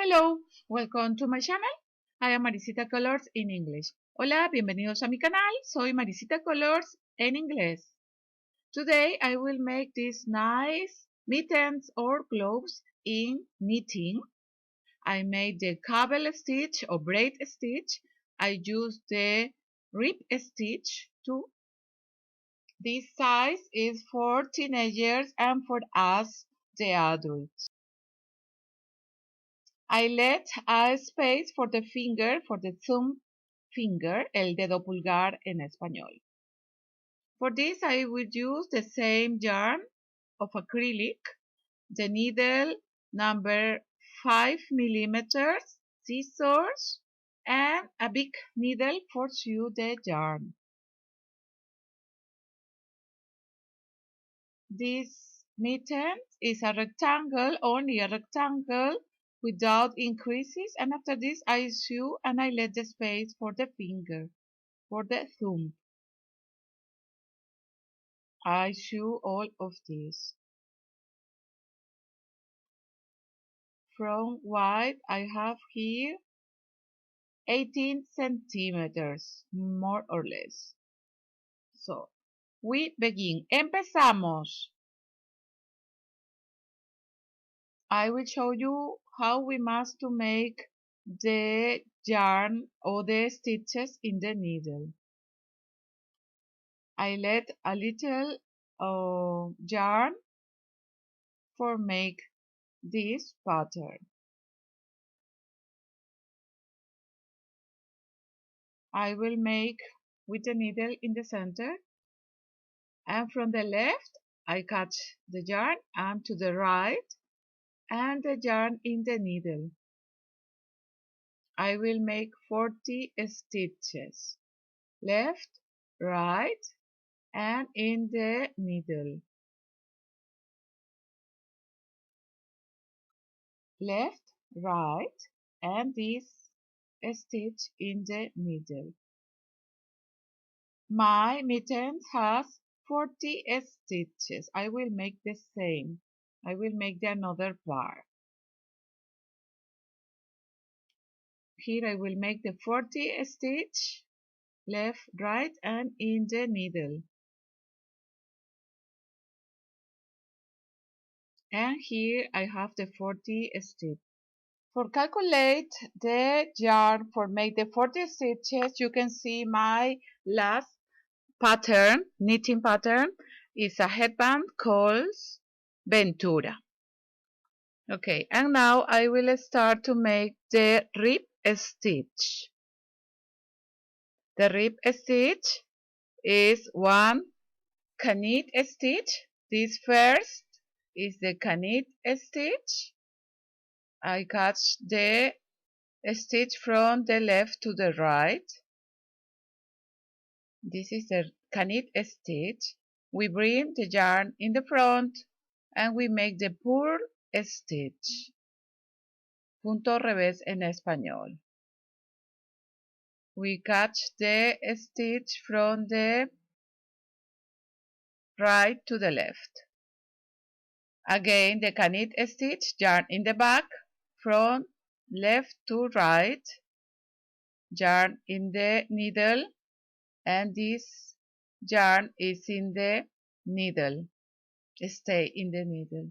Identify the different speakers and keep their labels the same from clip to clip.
Speaker 1: Hello, welcome to my channel. I am Maricita Colors in English. Hola, bienvenidos a mi canal. Soy Maricita Colors en inglés. Today I will make these nice mittens or gloves in knitting. I made the cable stitch or braid stitch. I used the rib stitch too. This size is for teenagers and for us, the adults. I let a space for the finger, for the thumb finger, el dedo pulgar en español. For this, I will use the same yarn of acrylic, the needle number 5 millimeters, scissors, and a big needle for sew the yarn. This mitten is a rectangle, only a rectangle, without increases, and after this I sew and I let the space for the finger, for the thumb. I sew all of this. From wide I have here 18 centimeters, more or less. So, we begin. Empezamos. I will show you how we must to make the yarn or the stitches in the needle. I let a little yarn for make this pattern. I will make with the needle in the center, and from the left I catch the yarn, and to the right and the yarn in the needle. I will make 40 stitches, left, right, and in the needle. Left, right, and this stitch in the needle. My mitten has 40 stitches. I will make the same. I will make the another part. Here I will make the 40 stitch, left, right, and in the needle. And here I have the 40 stitch. For calculate the yarn for make the 40 stitches, you can see my last pattern, knitting pattern, is a headband called Ventura. Okay, and now I will start to make the rib stitch. The rib stitch is one canid stitch. This first is the canid stitch. I catch the stitch from the left to the right. This is the canid stitch. We bring the yarn in the front and we make the purl stitch. Punto revés en español. We catch the stitch from the right to the left. Again, the canid stitch, yarn in the back, from left to right, yarn in the needle, and this yarn is in the needle, stay in the needle.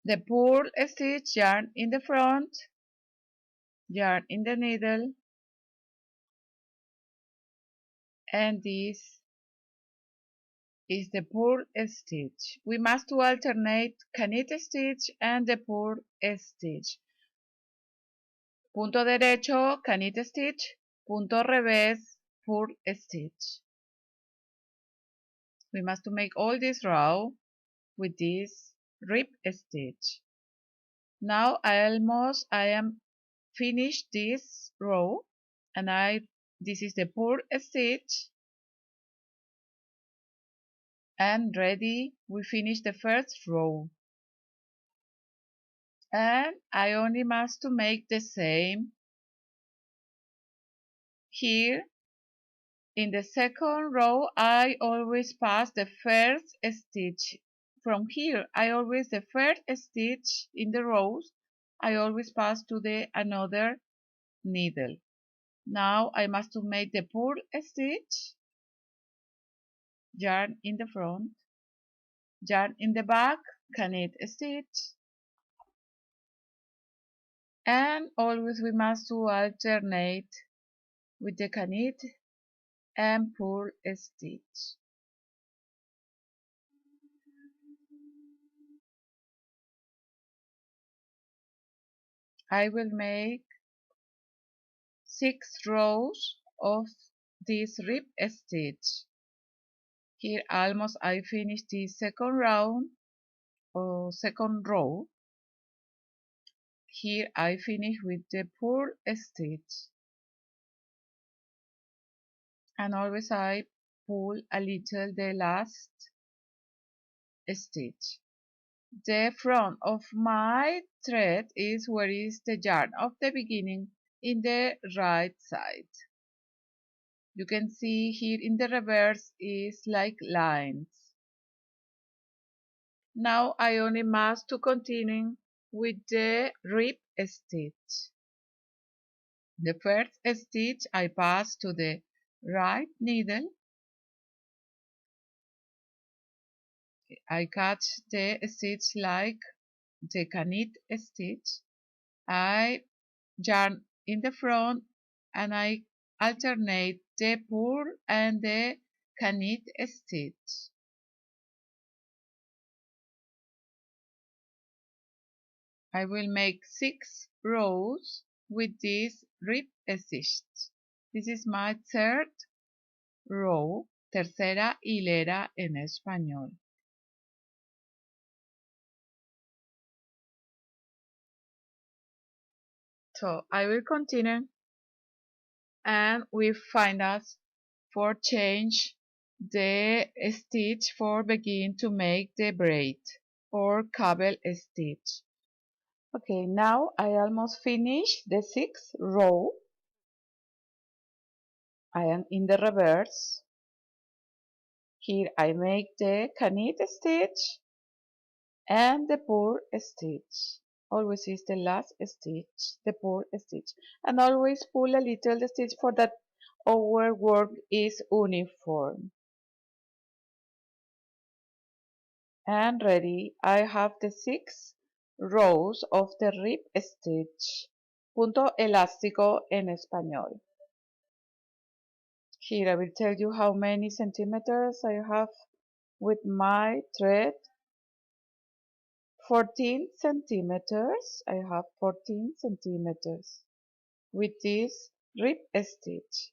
Speaker 1: The purl stitch, yarn in the front, yarn in the needle, and this is the purl stitch. We must alternate canid stitch and the purl stitch. Punto derecho, canid stitch, punto revés, purl stitch. We must make all this row with this rib stitch. Now I am finished this row, and this is the purl stitch, and ready. We finish the first row, and I only must to make the same here. In the second row, I always pass the first stitch. From here, I always the first stitch in the rows I always pass to the another needle. Now I must to make the purl stitch, yarn in the front, yarn in the back, knit stitch, and always we must to alternate with the knit and purl stitch. I will make 6 rows of this rib stitch. Here almost I finished the second round or second row. Here I finish with the purl stitch, and always I pull a little the last stitch. The front of my thread is where is the yarn of the beginning in the right side. You can see here in the reverse is like lines. Now I only must to continue with the rib stitch. The first stitch I pass to the right needle. I catch the stitch like the knit stitch. I yarn in the front and I alternate the purl and the knit stitch. I will make 6 rows with this rib stitch. This is my third row, tercera hilera en español. So I will continue and we find us for change the stitch for begin to make the braid or cable stitch. Okay, now I almost finished the 6th row. I am in the reverse. Here I make the knit stitch and the purl stitch. Always is the last stitch, the purl stitch. And always pull a little stitch for that our work is uniform. And ready, I have the 6 rows of the rib stitch. Punto elástico en español. Here I will tell you how many centimeters I have with my thread. 14 centimeters. I have 14 centimeters with this rib stitch.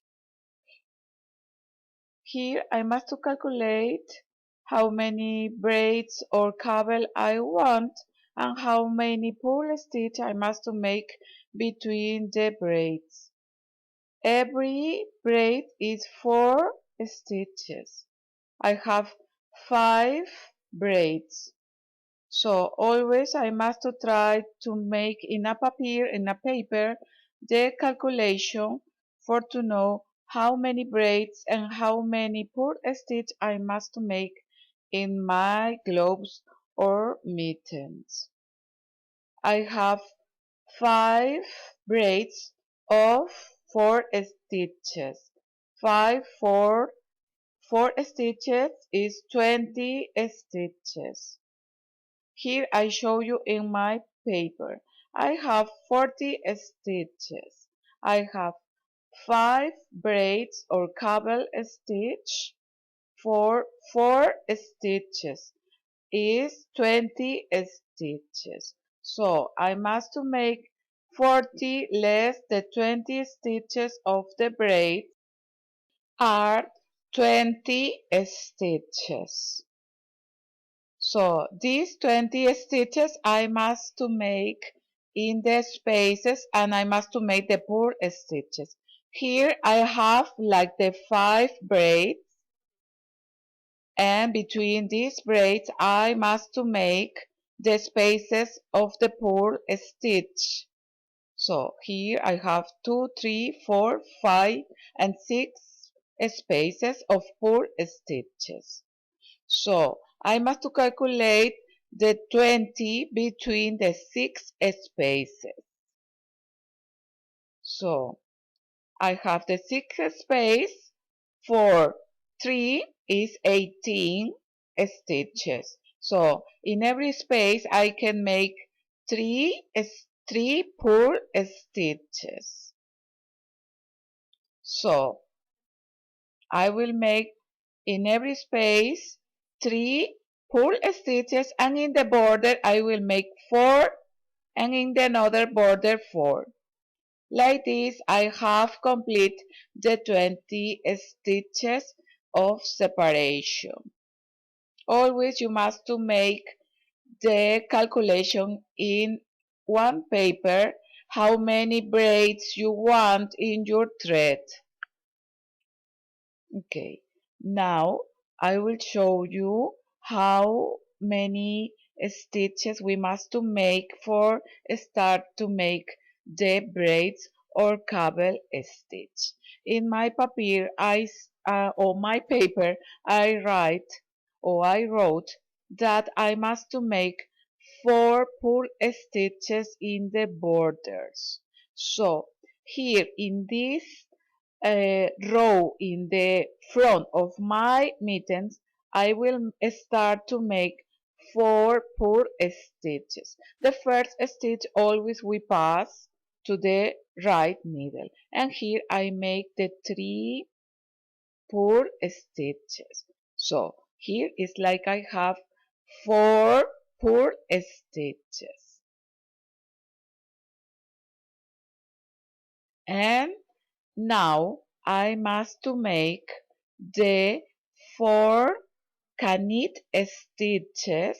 Speaker 1: Here I must to calculate how many braids or cable I want and how many purl stitch I must to make between the braids. Every braid is 4 stitches. I have 5 braids. So always I must to try to make in a paper the calculation for to know how many braids and how many purl stitch I must to make in my gloves or mittens. I have 5 braids of 4 stitches. 5 for 4 stitches is 20 stitches. Here I show you in my paper. I have 40 stitches. I have 5 braids or cable stitch for 4 stitches is 20 stitches. So I must to make 40 less the 20 stitches of the braid are 20 stitches. So these 20 stitches I must to make in the spaces and I must to make the purl stitches. Here I have like the 5 braids and between these braids I must to make the spaces of the purl stitch. So here I have 2, 3, 4, 5 and 6 spaces of purl stitches. So I must to calculate the 20 between the 6 spaces. So I have the 6 space for 3 is 18 stitches. So in every space I can make 3 purl stitches. So I will make in every space 3 purl stitches, and in the border I will make 4, and in the another border 4. Like this I have complete the 20 stitches of separation. Always you must to make the calculation in one paper how many braids you want in your thread. Okay, now I will show you how many stitches we must to make for start to make the braids or cable stitch. In my paper, on my paper, I wrote that I must to make 4 purl stitches in the borders. So here in this row in the front of my mittens, I will start to make 4 purl stitches. The first stitch always we pass to the right needle, and here I make the 3 purl stitches. So here is like I have 4 purl stitches, and now I must to make the 4 canit stitches.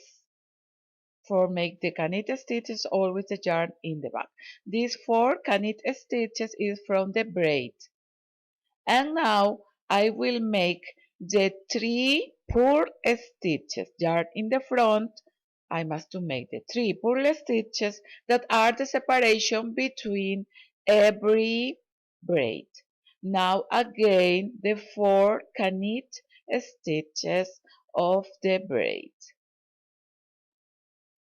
Speaker 1: For make the canit stitches, always the yarn in the back. These 4 canit stitches is from the braid. And now I will make the 3 purl stitches. Yarn in the front, I must to make the 3 purl stitches that are the separation between every braid. Now again the 4 canit stitches of the braid.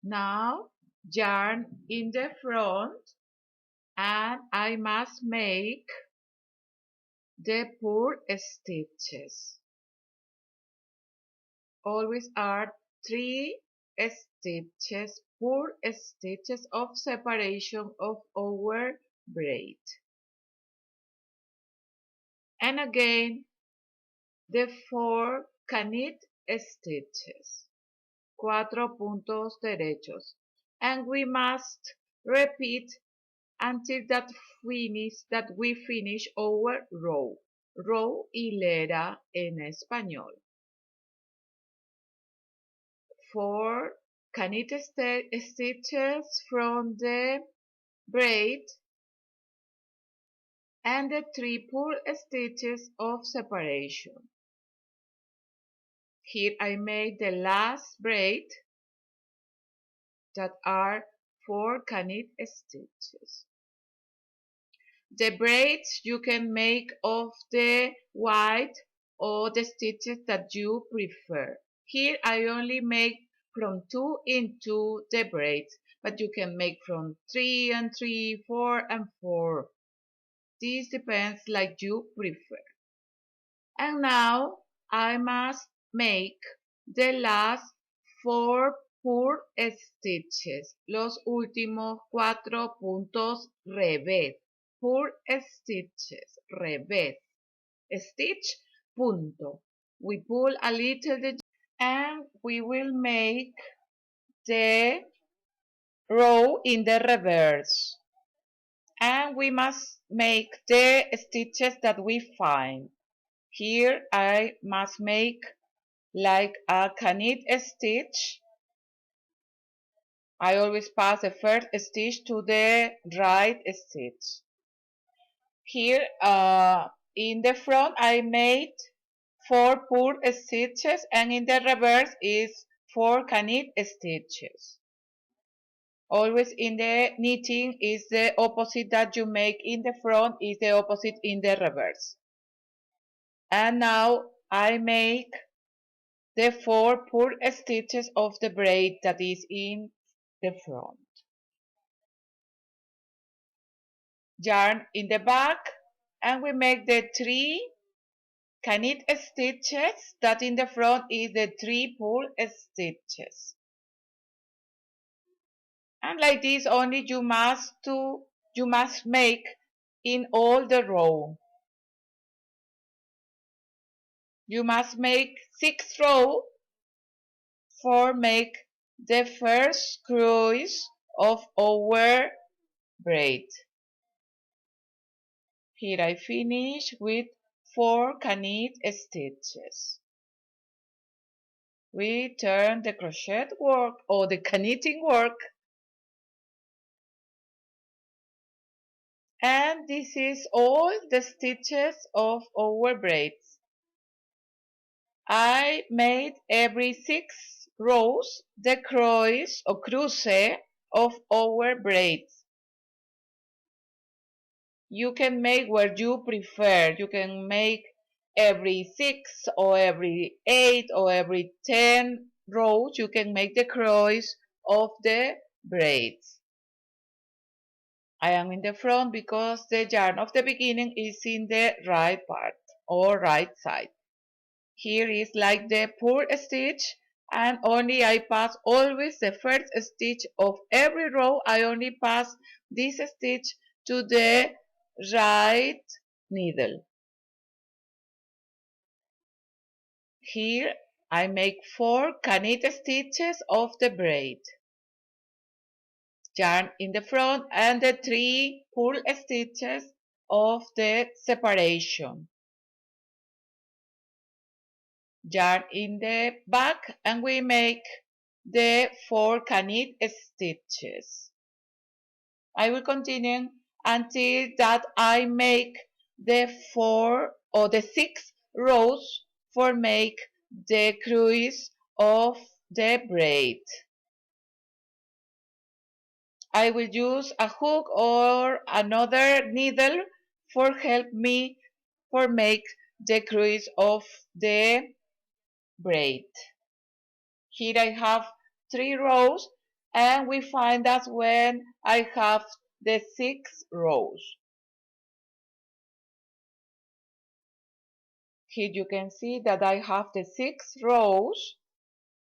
Speaker 1: Now yarn in the front, and I must make the purl stitches. Always are 3 stitches, purl stitches of separation of our braid. And again the 4 canit stitches, 4 puntos derechos, and we must repeat until that we finish our row hilera en español. 4 canit stitches from the braid and the 3 purl stitches of separation. Here I made the last braid that are 4 canit stitches. The braids you can make of the white or the stitches that you prefer. Here I only make from 2 into the braids, but you can make from 3 and 3, 4 and 4. This depends like you prefer. And now I must make the last 4 purl stitches, los últimos 4 puntos revés, purl stitches, revés, stitch, punto. We pull a little bit and we will make the row in the reverse. And we must make the stitches that we find. Here I must make like a canit stitch. I always pass the first stitch to the right stitch. Here in the front I made 4 purl stitches, and in the reverse is 4 canit stitches. Always in the knitting is the opposite that you make in the front is the opposite in the reverse. And now I make the 4 purl stitches of the braid that is in the front. Yarn in the back, and we make the 3 knit stitches that in the front is the 3 purl stitches. And like this only you must make in all the row. You must make 6 rows for make the first cruise of our braid. Here I finish with 4 knit stitches. We turn the crochet work or the knitting work, and this is all the stitches of our braids. I made every 6 rows the cross or cruce of our braids. You can make where you prefer. You can make every 6 or every 8 or every 10 rows. You can make the cross of the braids. I am in the front because the yarn of the beginning is in the right part or right side. Here is like the purl stitch, and only I pass always the first stitch of every row. I only pass this stitch to the right needle. Here I make 4 knit stitches of the braid. Yarn in the front and the 3 purl stitches of the separation. Yarn in the back, and we make the 4 knit stitches. I will continue until that I make the 4 or the 6 rows for make the cruise of the braid. I will use a hook or another needle for help me for make the cruise of the braid. Here I have 3 rows, and we find that when I have the 6 rows. Here you can see that I have the 6 rows,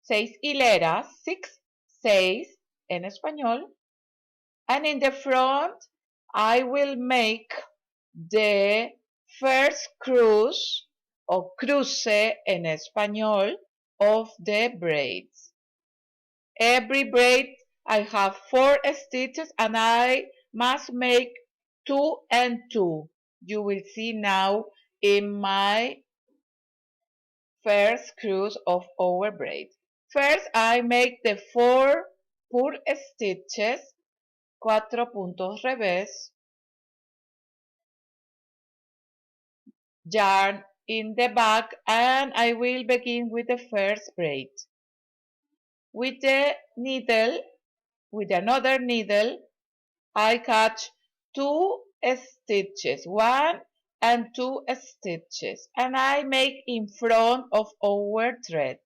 Speaker 1: 6 hileras, 6 en español, and in the front I will make the first cruise or cruce en español of the braids. Every braid I have 4 stitches, and I must make 2 and 2. You will see now in my first cruise of our braid. First I make the 4 purl stitches, 4 puntos revés, yarn in the back, and I will begin with the first braid. With the needle, with another needle, I catch 2 stitches, 1 and 2 stitches, and I make in front of our thread.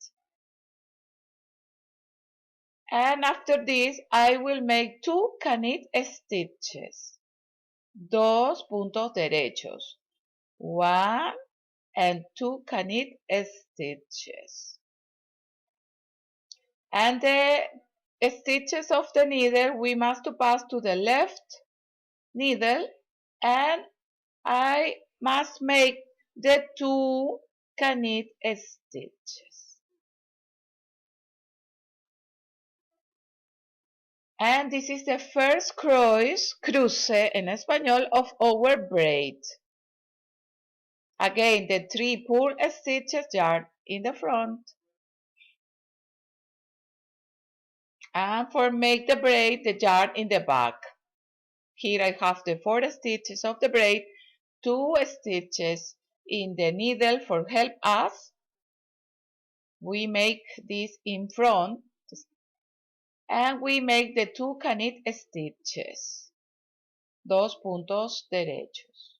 Speaker 1: And after this, I will make 2 knit stitches, 2 puntos derechos, 1 and 2 knit stitches. And the stitches of the needle we must pass to the left needle, and I must make the 2 knit stitches. And this is the first cruce en español of our braid. Again, the 3 purl stitches yarn in the front. And for make the braid, the yarn in the back. Here I have the 4 stitches of the braid, 2 stitches in the needle for help us. We make this in front, and we make the 2 knit stitches, 2 puntos derechos.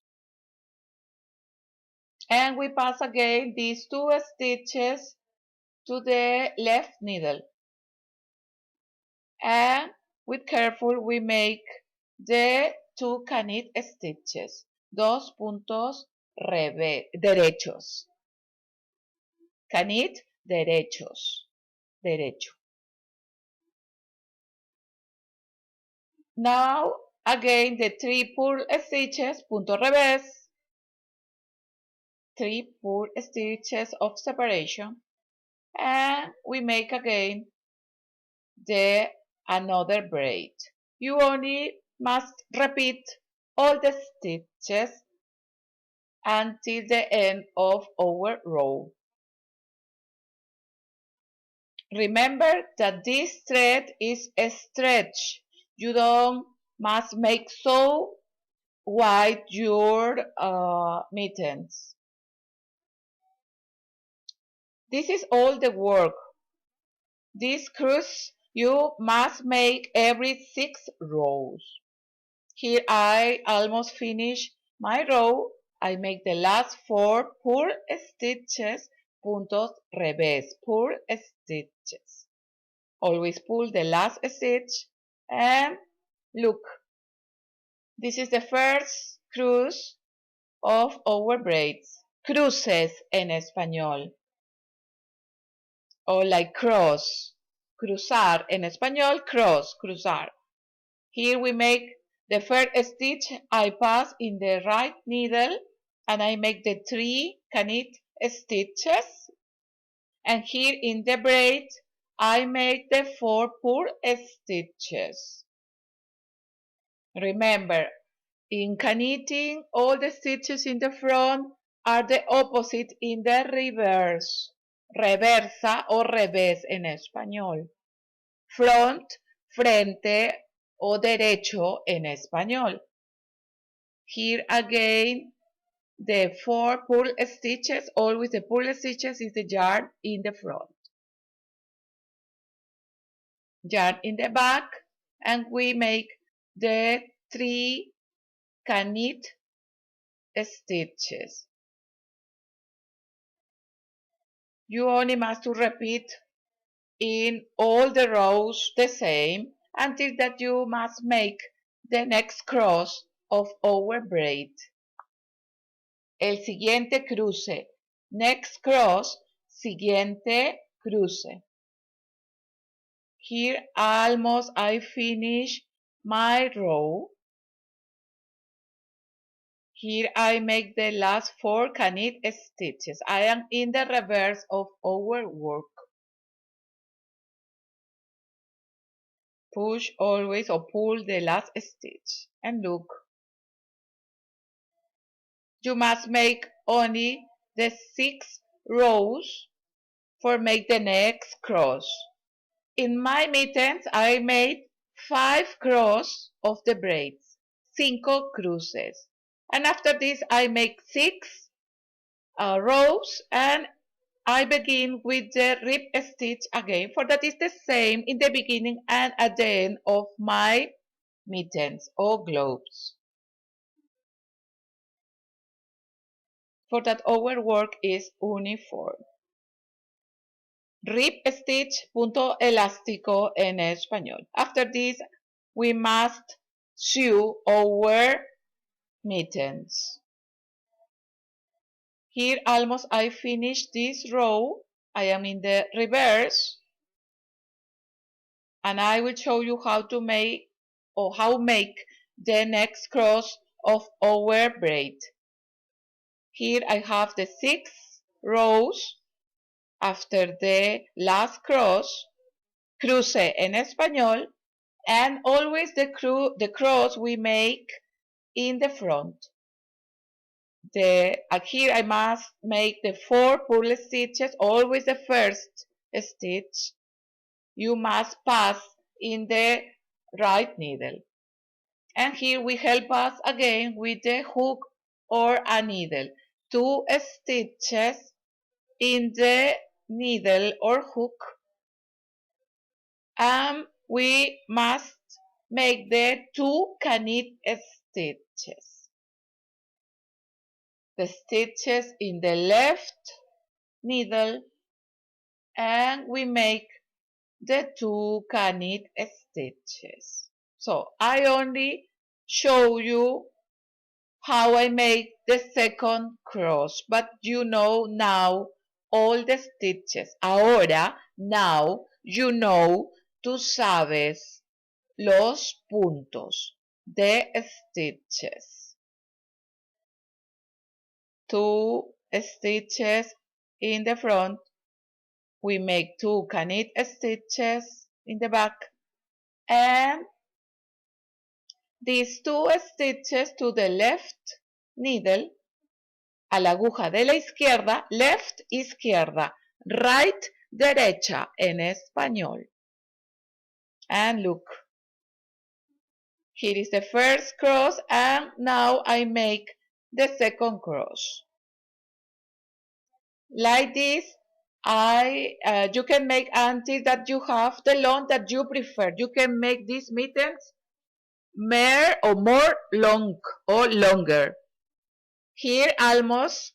Speaker 1: And we pass again these 2 stitches to the left needle. And with careful we make the 2 canit stitches, 2 puntos derechos, canit derechos, derecho. Now again the 3 purl stitches, punto revés, 3 purl stitches of separation, and we make again the another braid. You only must repeat all the stitches until the end of our row. Remember that this thread is a stretch. You don't must make so wide your mittens. This is all the work. This cross you must make every 6 rows. Here I almost finish my row. I make the last 4 purl stitches, puntos revés, purl stitches. Always pull the last stitch and look. This is the first cruce of our braids. Cruces en español. Or like cross. Cruzar en español, cross, cruzar. Here we make the first stitch. I pass in the right needle and I make the 3 canit stitches. And here in the braid, I make the 4 purl stitches. Remember, in canitting, all the stitches in the front are the opposite in the reverse. Reversa o revés en español. Front, frente o derecho en español. Here again, the 4 purl stitches, always the purl stitches is the yarn in the front. Yarn in the back, and we make the 3 canit stitches. You only must repeat in all the rows the same until that you must make the next cross of our braid. El siguiente cruce. Next cross, siguiente cruce. Here almost I finish my row. Here I make the last 4 canit stitches. I am in the reverse of our work. Push always or pull the last stitch and look. You must make only the 6 rows for make the next cross. In my mittens I made 5 cross of the braids, 5 cruces. And after this I make 6 rows and I begin with the rib stitch again, for that is the same in the beginning and at the end of my mittens or gloves. For that our work is uniform. Rib stitch, punto elástico en español. After this, we must sew our mittens. Here almost I finished this row. I am in the reverse. And I will show you how to make or how make the next cross of our braid. Here I have the 6 rows. After the last cross, cruce en español, and always the cross we make in the front. Here I must make the 4 purl stitches, always the first stitch. You must pass in the right needle. And here we help us again with the hook or a needle. 2 stitches in the needle or hook, and we must make the 2 canit stitches. The stitches in the left needle and we make the 2 knit stitches. So I only show you how I make the second cross, but you know now all the stitches. Ahora, now, you know, tú sabes los puntos de stitches. 2 stitches in the front, we make 2 knit stitches in the back, and these 2 stitches to the left needle, a la aguja de la izquierda, left, izquierda, right, derecha en español. And look, here is the first cross, and now I make the second cross. Like this, you can make until that you have the long that you prefer. You can make these mittens more long or longer. Here almost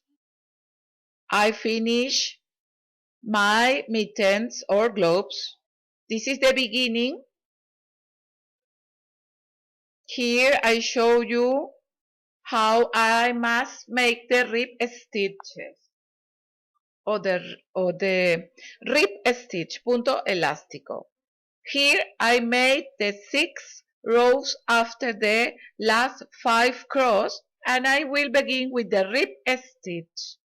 Speaker 1: I finish my mittens or gloves. This is the beginning. Here I show you how I must make the rib stitches or the rib stitch, punto elástico. Here I made the 6 rows after the last 5 cross, and I will begin with the rib stitch.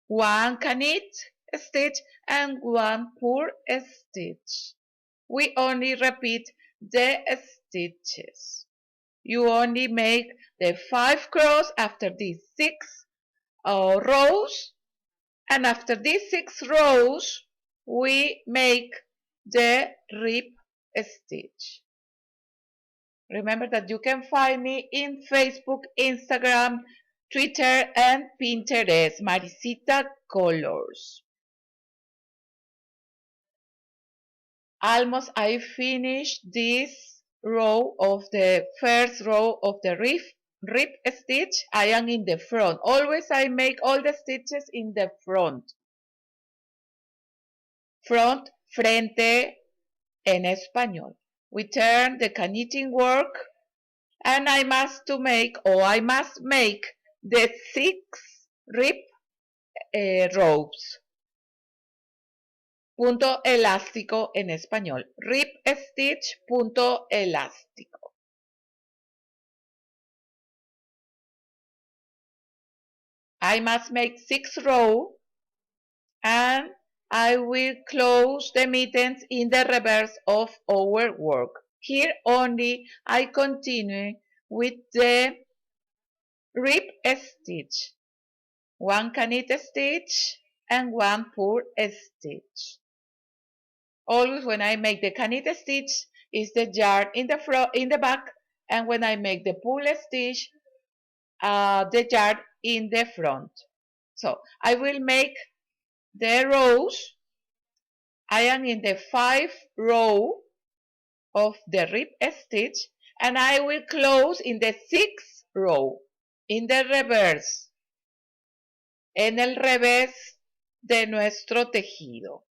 Speaker 1: 1 knit stitch and 1 purl stitch. We only repeat the stitches. You only make the 5 cross after these 6 rows, and after these 6 rows we make the rib stitch. Remember that you can find me in Facebook, Instagram, Twitter, and Pinterest, Maricita Colors. Almost I finished this row of the first row of the rib stitch. I am in the front. Always I make all the stitches in the front. Front, frente en español. We turn the knitting work, and I must make the 6 rib rows. Punto elástico en español. Rib stitch, punto elástico. I must make 6 rows, and I will close the mittens in the reverse of our work. Here only I continue with the rib stitch. 1 knit stitch and 1 purl stitch. Always when I make the knit stitch is the yarn in the front, in the back, and when I make the purl stitch, the yarn in the front. So I will make the rows. I am in the 5th row of the rib stitch, and I will close in the 6th row, in the reverse, en el revés de nuestro tejido.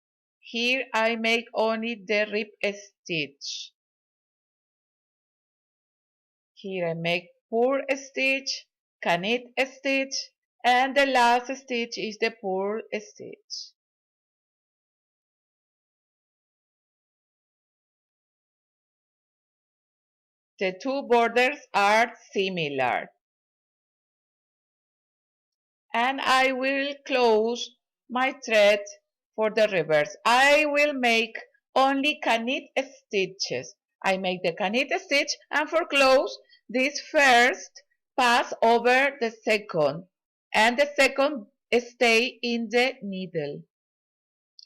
Speaker 1: Here I make only the rib stitch. Here I make purl stitch, knit stitch, and the last stitch is the purl stitch. The 2 borders are similar. And I will close my thread for the reverse. I will make only knit stitches. I make the knit stitch, and for close, this first pass over the second, and the second stay in the needle.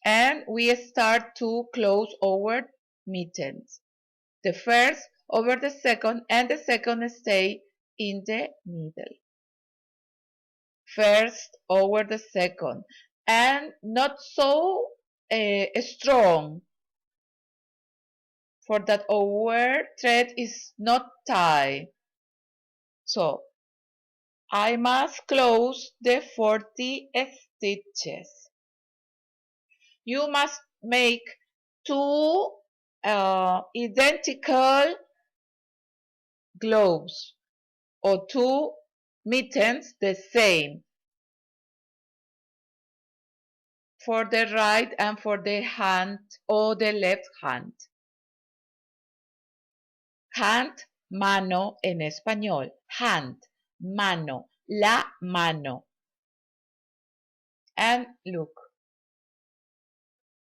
Speaker 1: And we start to close our mittens. The first over the second, and the second stay in the needle. First over the second, and not so strong, for that our thread is not tied. So I must close the 40 stitches. You must make two identical gloves or two mittens the same for the right and for the hand or the left hand. Hand, mano en español. Hand, mano, la mano. And look,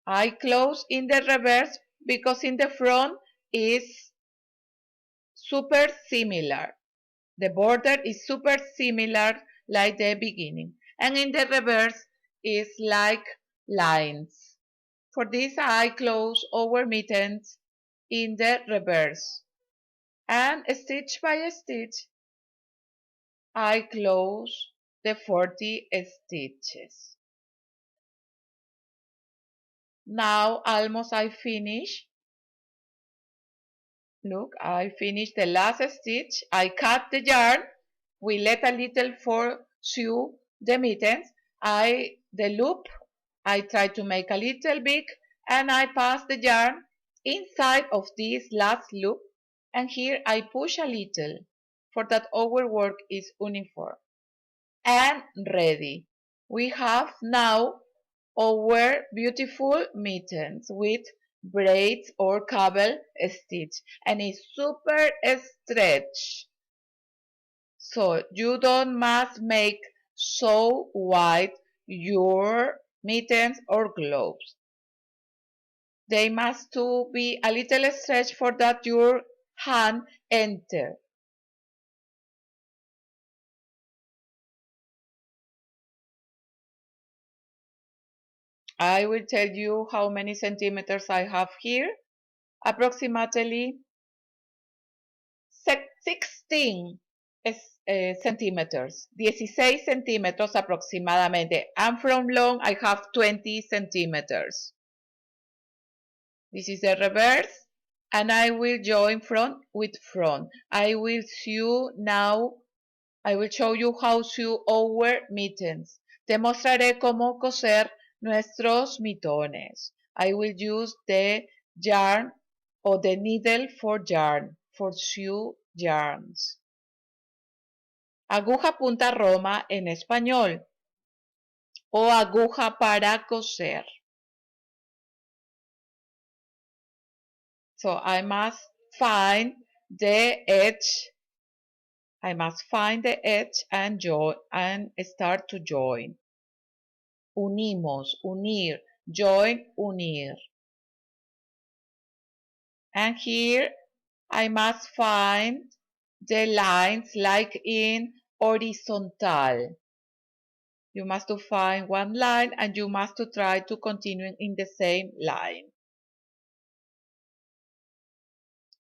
Speaker 1: I close in the reverse because in the front is super similar. The border is super similar like the beginning. And in the reverse is like lines. For this I close our mittens in the reverse. And stitch by stitch I close the 40 stitches. Now almost I finish. Look, I finished the last stitch. I cut the yarn. We let a little for sew the mittens. The loop, I try to make a little big and I pass the yarn inside of this last loop. And here I push a little for that our work is uniform. And ready. We have now our beautiful mittens with braids or cable stitch and it's super stretch. So you don't must make so wide your mittens or gloves. They must to be a little stretch for that your hand enter. I will tell you how many centimeters I have here. Approximately 16 centímetros, 16 centímetros aproximadamente. And from long, I have 20 centimeters. This is the reverse, and I will join front with front. I will sew now, I will show you how to sew our mittens. Te mostraré cómo coser nuestros mitones. I will use the yarn or the needle for yarn, for sew yarns. Aguja punta roma en español o aguja para coser. So I must find the edge. I must find the edge and join and start to join. Unimos, unir, join, unir. And here I must find the lines like in horizontal. You must to find one line and you must to try to continue in the same line.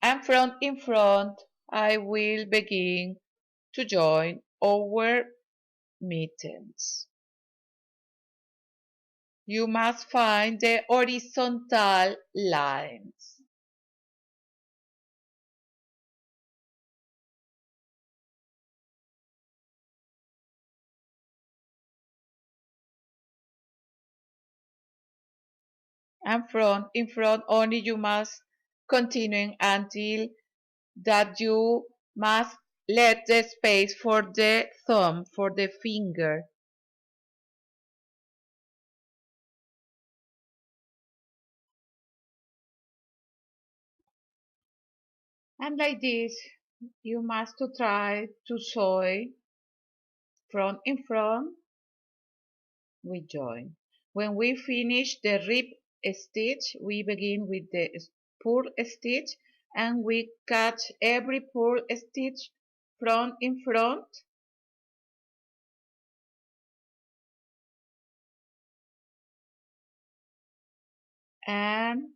Speaker 1: And front in front, I will begin to join our mittens. You must find the horizontal lines. And front in front only you must continue until that you must let the space for the thumb, for the finger. And like this, you must to try to sew front in front, we join. When we finish the rib stitch, we begin with the purl stitch and we catch every purl stitch front in front. And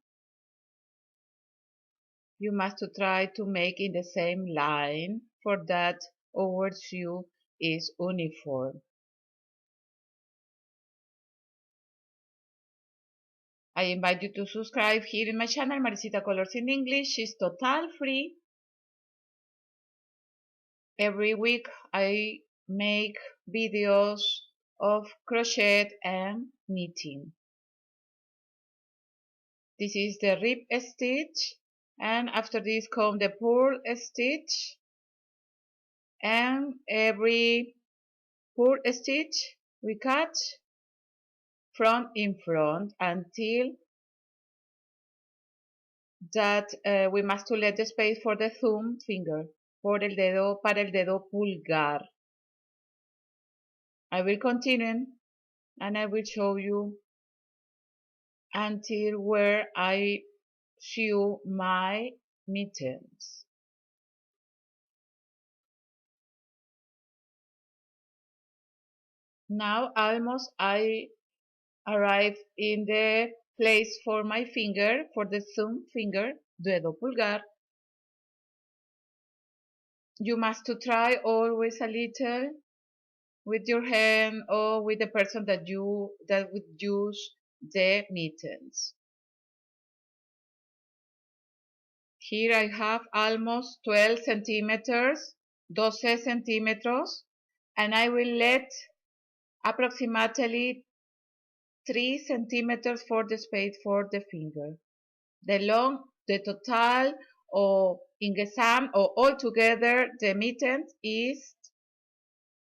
Speaker 1: you must to try to make in the same line for that our sew is uniform. I invite you to subscribe here in my channel, Maricita Colors in English. It's total free. Every week I make videos of crochet and knitting. This is the rib stitch, and after this come the purl stitch, and every purl stitch we cut from in front until that we must to let the space for the thumb finger, para el dedo pulgar. I will continue and I will show you until where I sew my mittens. Now almost I arrive in the place for my finger, for the thumb finger, dedo pulgar. You must to try always a little with your hand or with the person that would use the mittens. Here I have almost 12 centimeters, 12 centímetros, and I will let approximately 3 centimeters for the space for the finger. The total or insgesamt or altogether the mittens is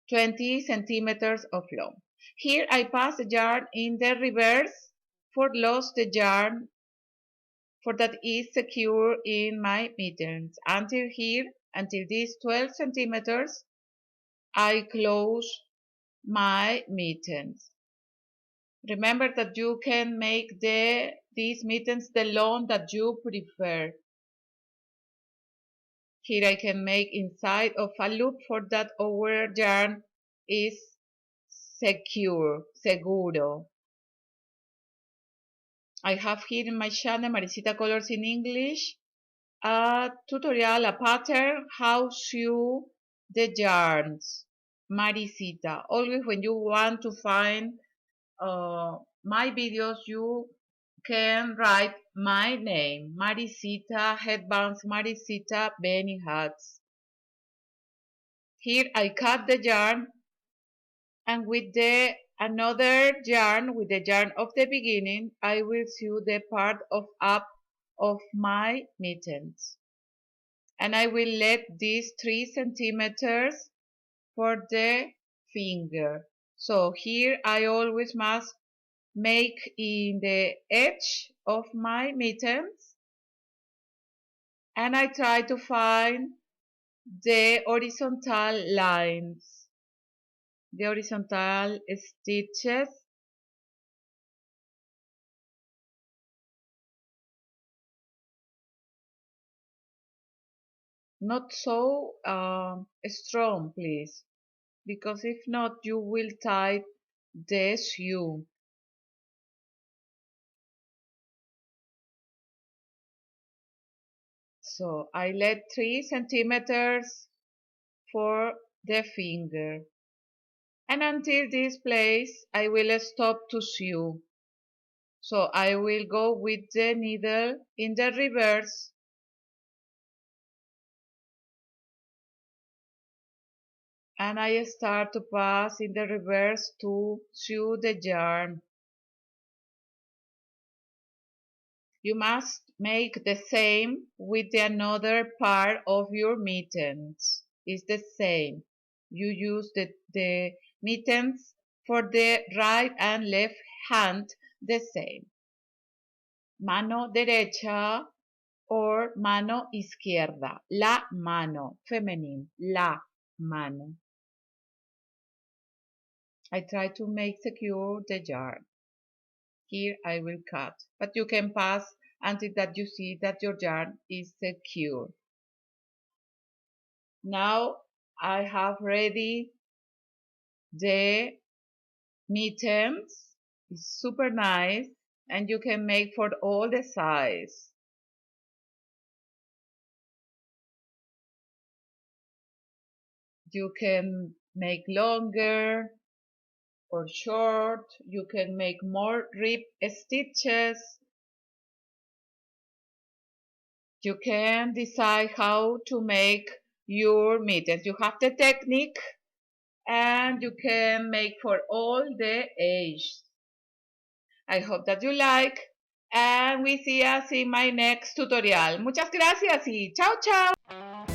Speaker 1: 20 centimeters of long. Here I pass the yarn in the reverse for lose the yarn for that is secure in my mittens. Until here, until these 12 centimeters, I close my mittens. Remember that you can make these mittens the long that you prefer. Here I can make inside of a loop for that our yarn is secure, seguro. I have here in my channel Maricita Colors in English a tutorial, a pattern how sew the yarns. Maricita. Always when you want to find my videos, you can write my name, Maricita, Headbands, Maricita, Benny Hats. Here I cut the yarn and with the another yarn, with the yarn of the beginning, I will sew the part of up of my mittens. And I will let these 3 centimeters for the finger. So here I always must make in the edge of my mittens and I try to find the horizontal lines, the horizontal stitches. Not so strong, please, because if not, you will tie the sew. So I let 3 centimeters for the finger. And until this place, I will stop to sew. So I will go with the needle in the reverse. And I start to pass in the reverse to sew the yarn. You must make the same with the another part of your mittens. It's the same. You use the mittens for the right and left hand the same. Mano derecha or mano izquierda. La mano, feminine, la mano. I try to make secure the yarn. Here I will cut, but you can pass until that you see that your yarn is secure. Now I have ready the mittens. It's super nice and you can make for all the size. You can make longer or short. You can make more rib stitches. You can decide how to make your mittens. You have the technique and you can make for all the ages. I hope that you like and we see us in my next tutorial. Muchas gracias y chao, chao.